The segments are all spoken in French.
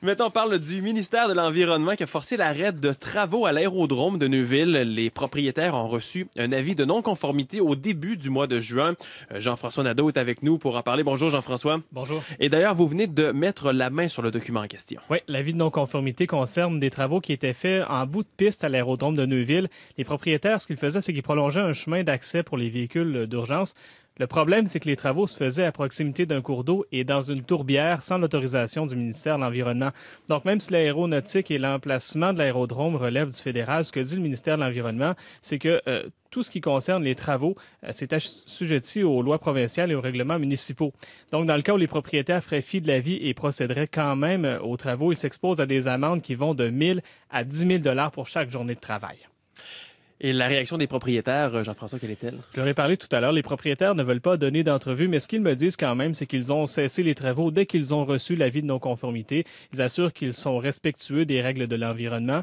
Maintenant, on parle du ministère de l'Environnement qui a forcé l'arrêt de travaux à l'aérodrome de Neuville. Les propriétaires ont reçu un avis de non-conformité au début du mois de juin. Jean-François Nadeau est avec nous pour en parler. Bonjour Jean-François. Bonjour. Et d'ailleurs, vous venez de mettre la main sur le document en question. Oui, l'avis de non-conformité concerne des travaux qui étaient faits en bout de piste à l'aérodrome de Neuville. Les propriétaires, ce qu'ils faisaient, c'est qu'ils prolongeaient un chemin d'accès pour les véhicules d'urgence. Le problème, c'est que les travaux se faisaient à proximité d'un cours d'eau et dans une tourbière sans l'autorisation du ministère de l'Environnement. Donc, même si l'aéronautique et l'emplacement de l'aérodrome relèvent du fédéral, ce que dit le ministère de l'Environnement, c'est que tout ce qui concerne les travaux, c'est assujetti aux lois provinciales et aux règlements municipaux. Donc, dans le cas où les propriétaires feraient fi de l'avis et procéderaient quand même aux travaux, ils s'exposent à des amendes qui vont de 1 000 à 10 000 pour chaque journée de travail. Et la réaction des propriétaires, Jean-François, quelle est-elle? Je leur ai parlé tout à l'heure, les propriétaires ne veulent pas donner d'entrevue, mais ce qu'ils me disent quand même, c'est qu'ils ont cessé les travaux dès qu'ils ont reçu l'avis de non-conformité. Ils assurent qu'ils sont respectueux des règles de l'environnement.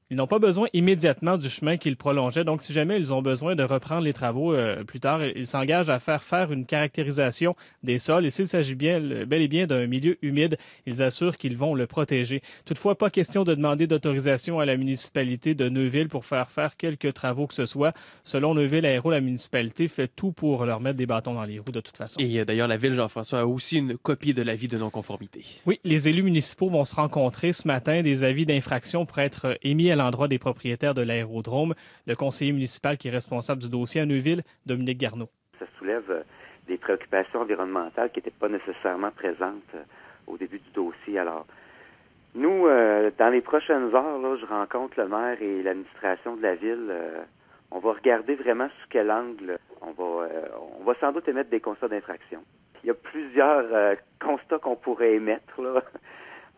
Ils n'ont pas besoin immédiatement du chemin qu'ils prolongeaient, donc si jamais ils ont besoin de reprendre les travaux plus tard, ils s'engagent à faire une caractérisation des sols et s'il s'agit bel et bien d'un milieu humide, ils assurent qu'ils vont le protéger. Toutefois, pas question de demander d'autorisation à la municipalité de Neuville pour faire quelques travaux que ce soit. Selon Neuville Aéro, la municipalité fait tout pour leur mettre des bâtons dans les roues de toute façon. Et d'ailleurs, la ville, Jean-François, a aussi une copie de l'avis de non-conformité. Oui, les élus municipaux vont se rencontrer ce matin. Des avis d'infraction pourraient être émis à l'endroit des propriétaires de l'aérodrome. Le conseiller municipal qui est responsable du dossier à Neuville, Dominique Garneau. Ça soulève des préoccupations environnementales qui n'étaient pas nécessairement présentes au début du dossier. Alors, nous, dans les prochaines heures, là, je rencontre le maire et l'administration de la ville. On va regarder vraiment sous quel angle on va sans doute émettre des constats d'infraction. Il y a plusieurs constats qu'on pourrait émettre, là.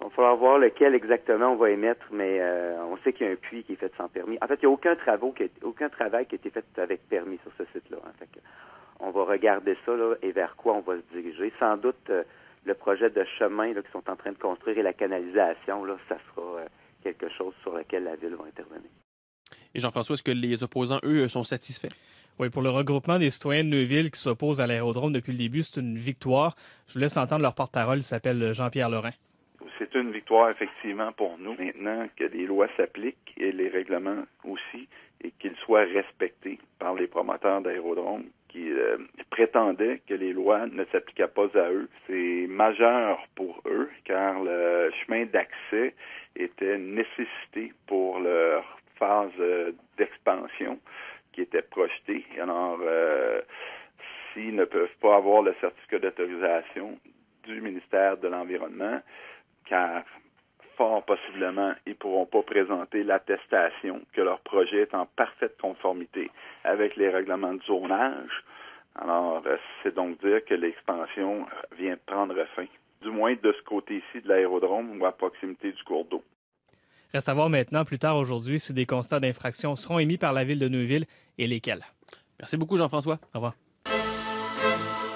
Il va falloir voir lequel exactement on va émettre, mais on sait qu'il y a un puits qui est fait sans permis. En fait, il n'y a aucun travail qui a été fait avec permis sur ce site-là. Hein. Fait que on va regarder ça là, et vers quoi on va se diriger. Sans doute, le projet de chemin là, qu'ils sont en train de construire et la canalisation, là, ça sera quelque chose sur lequel la ville va intervenir. Et Jean-François, est-ce que les opposants, eux, sont satisfaits? Oui, pour le regroupement des citoyens de Neuville qui s'opposent à l'aérodrome depuis le début, c'est une victoire. Je vous laisse entendre leur porte-parole, il s'appelle Jean-Pierre Lorrain. C'est une victoire, effectivement, pour nous. Maintenant que les lois s'appliquent et les règlements aussi, et qu'ils soient respectés par les promoteurs d'aérodromes qui prétendaient que les lois ne s'appliquaient pas à eux. C'est majeur pour eux, car le chemin d'accès était une nécessité pour leur phase d'expansion qui était projetée. Alors, s'ils ne peuvent pas avoir le certificat d'autorisation du ministère de l'Environnement, car fort possiblement, ils ne pourront pas présenter l'attestation que leur projet est en parfaite conformité avec les règlements de zonage. Alors, c'est donc dire que l'expansion vient de prendre fin, du moins de ce côté-ci de l'aérodrome ou à proximité du cours d'eau. Reste à voir maintenant, plus tard aujourd'hui, si des constats d'infraction seront émis par la ville de Neuville et lesquels. Merci beaucoup, Jean-François. Au revoir.